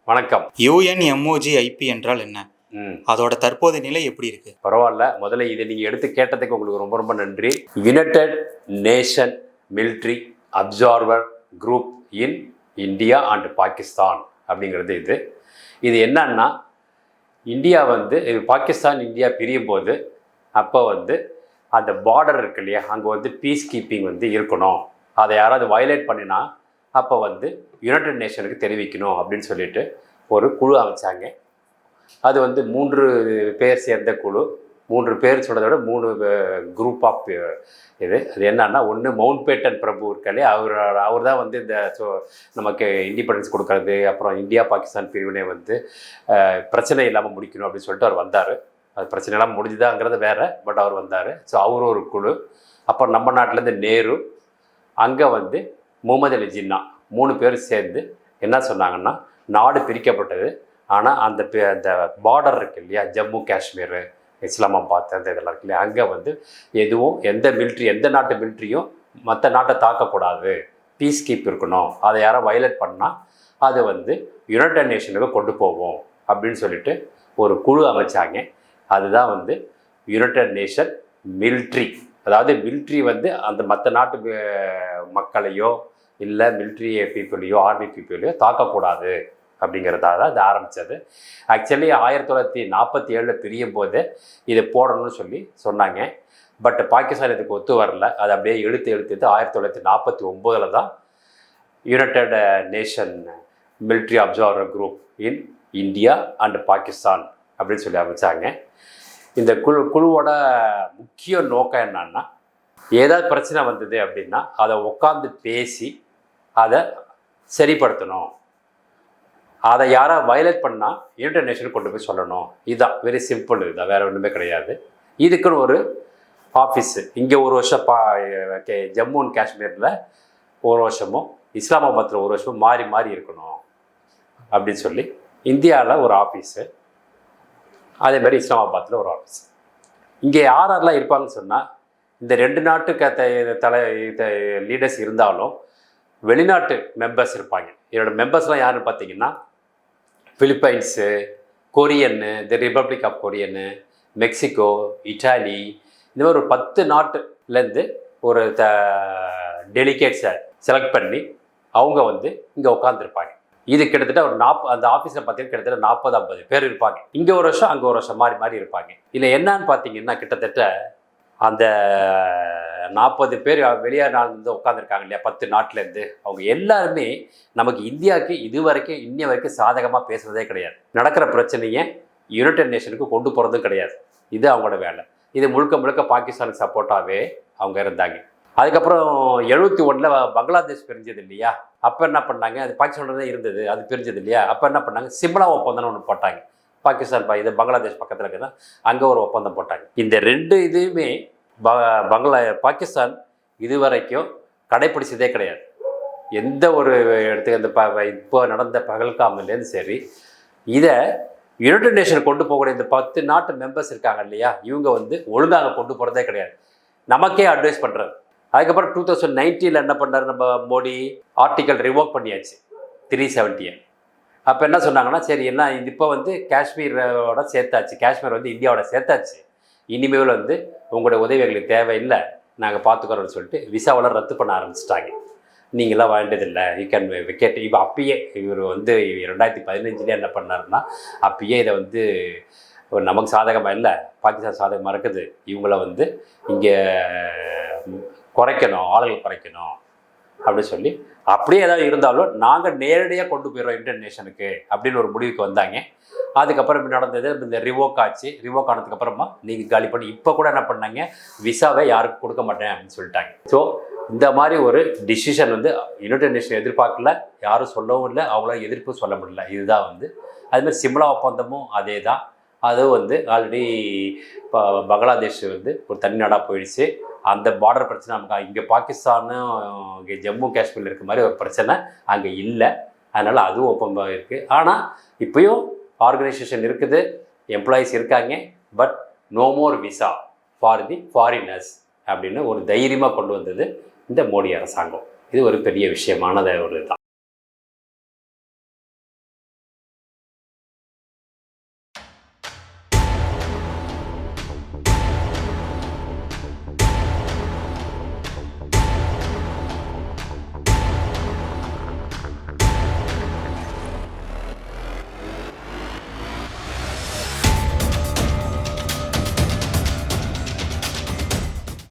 வணக்கம். UNMOGIP என்றால் என்ன? அதோட தற்போதைய நிலை எப்படி இருக்கு? பரவாயில்ல. முதல்ல இதை நீங்கள் எடுத்து கேட்டதுக்கு உங்களுக்கு ரொம்ப ரொம்ப நன்றி. United nation military observer group in India and Pakistan அப்படிங்கிறது இது என்னன்னா, இந்தியா பாகிஸ்தான் இந்தியா பிரியும் போது அப்போ அந்த பார்டர் இருக்கு இல்லையா, அங்கே பீஸ் கீப்பிங் இருக்கணும். அதை யாராவது வயலேட் பண்ணினா அப்போ யுனைடெட் நேஷனுக்கு தெரிவிக்கணும் அப்படின்னு சொல்லிட்டு ஒரு குழு அமைச்சாங்க. அது 3 பேர் சேர்ந்த குழு. 3 பேர் சொல்கிறத விட 3 குரூப் ஆஃப் அது என்னன்னா, ஒன்று மவுண்ட் பேட்டன் பிரபு இருக்காலே, அவர் தான் இந்த நமக்கு இண்டிபெண்டன்ஸ் கொடுக்கறது, அப்புறம் இந்தியா பாகிஸ்தான் பிரிவினை பிரச்சனை இல்லாமல் முடிக்கணும் அப்படின்னு சொல்லிட்டு அவர் வந்தார். அது பிரச்சனை இல்லாமல் முடிஞ்சுதாங்கிறது வேறு, பட் அவர் வந்தார். ஸோ அவர் ஒரு குழு. அப்புறம் நம்ம நாட்டிலேருந்து நேரு, அங்கே முகமது அலி ஜின்னா, 3 பேர் சேர்ந்து என்ன சொன்னாங்கன்னா, நாடு பிரிக்கப்பட்டது, ஆனால் அந்த பார்டர் இருக்கு இல்லையா, ஜம்மு காஷ்மீர், இஸ்லாமாபாத், அந்த இதெல்லாம் இருக்கு இல்லையா, அங்கே எதுவும் எந்த நாட்டு மிலிட்ரியும் மற்ற நாட்டை தாக்கக்கூடாது, பீஸ் கீப் இருக்கணும். அதை யாரும் வயலேட் பண்ணால் அது யுனைடெட் நேஷனுக்கு கொண்டு போவோம் அப்படின்னு சொல்லிட்டு ஒரு குழு அமைச்சாங்க. அதுதான் யுனைடெட் நேஷன் மிலிட்ரி. அதாவது மிலிட்ரி அந்த மற்ற நாட்டு மக்களையோ இல்லை மிலிட்ரி பீப்புளையோ ஆர்மி பீப்புளையோ தாக்கக்கூடாது அப்படிங்கிறதாக தான் இது ஆரம்பித்தது. ஆக்சுவலி 1947 பிரியும் போது இதை போடணும்னு சொல்லி சொன்னாங்க. பட் பாகிஸ்தான் இதுக்கு ஒத்து வரல. அது அப்படியே இழுத்து 1949 தான் United nation military observer group in India and Pakistan அப்படின்னு சொல்லி அமைச்சாங்க. இந்த குழுவோட முக்கிய நோக்கம் என்னன்னா, ஏதாவது பிரச்சனை வந்தது அப்படின்னா அதை உட்காந்து பேசி அதை சரிப்படுத்தணும். அதை யாராவது வயலேட் பண்ணால் யுனைடெட் நேஷனுக்கு கொண்டு போய் சொல்லணும். இதுதான் வெரி சிம்பிள். இதுதான், வேறு ஒன்றுமே கிடையாது. இதுக்குன்னு ஒரு ஆஃபீஸு இங்கே ஒரு வருஷம் ஜம்மு அண்ட் காஷ்மீரில் ஒரு வருஷமும் இஸ்லாமாபாத்தில் ஒரு வருஷமும் மாறி மாறி இருக்கணும் அப்படின்னு சொல்லி இந்தியாவில் ஒரு ஆஃபீஸு, அதே மாதிரி இஸ்லாமாபாத்தில் ஒரு ஆஃபீஸ். இங்கே யாரெல்லாம் இருப்பாங்கன்னு சொன்னால், இந்த 2 நாட்டுக்கு லீடர்ஸ் இருந்தாலும் வெளிநாட்டு மெம்பர்ஸ் இருப்பாங்க. என்னோட மெம்பர்ஸ்லாம் யாருன்னு பார்த்தீங்கன்னா, பிலிப்பைன்ஸு, கொரியன்னு, தி ரிப்பப்ளிக் ஆஃப் கொரியன்னு, மெக்சிகோ, இட்டாலி, இந்த மாதிரி ஒரு 10 நாட்டுலேருந்து ஒரு டெலிகேட்ஸை செலக்ட் பண்ணி அவங்க இங்கே உட்காந்துருப்பாங்க. இது கிட்டத்தட்ட ஒரு அந்த ஆஃபீஸில் பார்த்தீங்கன்னா கிட்டத்தட்ட 40-50 பேர் இருப்பாங்க. இங்கே ஒரு வருஷம் அங்கே ஒரு வருஷம் மாறி மாறி இருப்பாங்க. இல்லை என்னன்னு பார்த்தீங்கன்னா, கிட்டத்தட்ட அந்த 40 பேர் வெளிநாட்டிலேருந்து உட்காந்துருக்காங்க இல்லையா, 10 நாட்டிலேருந்து, அவங்க எல்லாருமே நமக்கு இந்தியாவுக்கு இதுவரைக்கும் இன்னி வரைக்கும் சாதகமாக பேசுகிறதே கிடையாது. நடக்கிற பிரச்சனையை யுனைடெட் நேஷனுக்கு கொண்டு போகிறதும் கிடையாது. இது அவங்களோட வேலை. இது முழுக்க முழுக்க பாகிஸ்தானுக்கு சப்போர்ட்டாகவே அவங்க இருந்தாங்க. அதுக்கப்புறம் 71 பங்களாதேஷ் பிரிஞ்சது இல்லையா, அப்போ என்ன பண்ணாங்க, அது பாகிஸ்தானில் தான் இருந்தது, அது பிரிஞ்சது இல்லையா, அப்போ என்ன பண்ணாங்க, சிம்லா ஒப்பந்தம்னு ஒன்று போட்டாங்க. பாகிஸ்தான் இது பங்களாதேஷ் பக்கத்தில் இருக்குன்னா அங்கே ஒரு ஒப்பந்தம் போட்டாங்க. இந்த 2 இதுவுமே பாகிஸ்தான் இதுவரைக்கும் கடைப்பிடிச்சதே கிடையாது. எந்த ஒரு இடத்துக்கு இப்போ நடந்த பகல்காமிலேருந்து சரி, இதை யுனைடெட் நேஷன் கொண்டு போகக்கூடிய இந்த 10 நாட்டு மெம்பர்ஸ் இருக்காங்க இல்லையா, இவங்க ஒழுங்காக கொண்டு போகிறதே கிடையாது, நமக்கே அட்வைஸ் பண்ணுறது. அதுக்கப்புறம் 2019 என்ன பண்ணார் நம்ம மோடி, ஆர்டிக்கல் ரிவோக் பண்ணியாச்சு 370. அப்போ என்ன சொன்னாங்கன்னா, சரி என்ன இப்போ காஷ்மீரோட சேர்த்தாச்சு, காஷ்மீர் இந்தியாவோட சேர்த்தாச்சு, இனிமேல் உங்களோட உதவிகளுக்கு தேவையில்லை, நாங்கள் பார்த்துக்கிறோன்னு சொல்லிட்டு விசாவெல்லாம் ரத்து பண்ண ஆரம்பிச்சிட்டாங்க. நீங்களாம் வேண்டியதில்லை, யூ கேன் விக்கெட். இப்போ அப்பயே இவர் 2015 என்ன பண்ணாருன்னா, அப்பயே இதை நமக்கு சாதகமாக இல்லை, பாகிஸ்தான் சாதகமாக இருக்குது, இவங்கள இங்கே குறைக்கணும், ஆளுகள் குறைக்கணும் அப்படின்னு சொல்லி, அப்படியே ஏதாவது இருந்தாலும் நாங்கள் நேரடியாக கொண்டு போயிடுவோம் யுனைடெட் நேஷனுக்கு அப்படின்னு ஒரு முடிவுக்கு வந்தாங்க. அதுக்கப்புறம் நடந்தது இந்த ரிவோக் ஆச்சு. ரிவோக் ஆனதுக்கப்புறமா நீங்கள் காலி பண்ணி இப்போ கூட என்ன பண்ணாங்க, விசாவை யாருக்கும் கொடுக்க மாட்டேன் அப்படின்னு சொல்லிட்டாங்க. ஸோ இந்த மாதிரி ஒரு டிசிஷன் யுனைடெட் நேஷன் எதிர்பார்க்கல, யாரும் சொல்லவும் இல்லை, அவங்களாம் எதிர்ப்பு சொல்ல முடியல. இதுதான் அதுமாதிரி சிம்லா ஒப்பந்தமும் அதே தான். அது ஆல்ரெடி இப்போ பங்களாதேஷ் ஒரு தனி நாடாக போயிடுச்சு. அந்த பார்டர் பிரச்சனை நமக்கு இங்கே பாகிஸ்தானும் இங்கே ஜம்மு காஷ்மீரில் இருக்க மாதிரி ஒரு பிரச்சனை அங்கே இல்லை. அதனால் அதுவும் ஒப்பந்தம் இருக்குது. ஆனால் இப்போயும் ஆர்கனைசேஷன் இருக்குது, எம்ப்ளாயீஸ் இருக்காங்க, but no more visa for the foreigners அப்படின்னு ஒரு தைரியமாக கொண்டு வந்தது இந்த மோடி அரசாங்கம். இது ஒரு பெரிய விஷயமானது ஒரு தான்.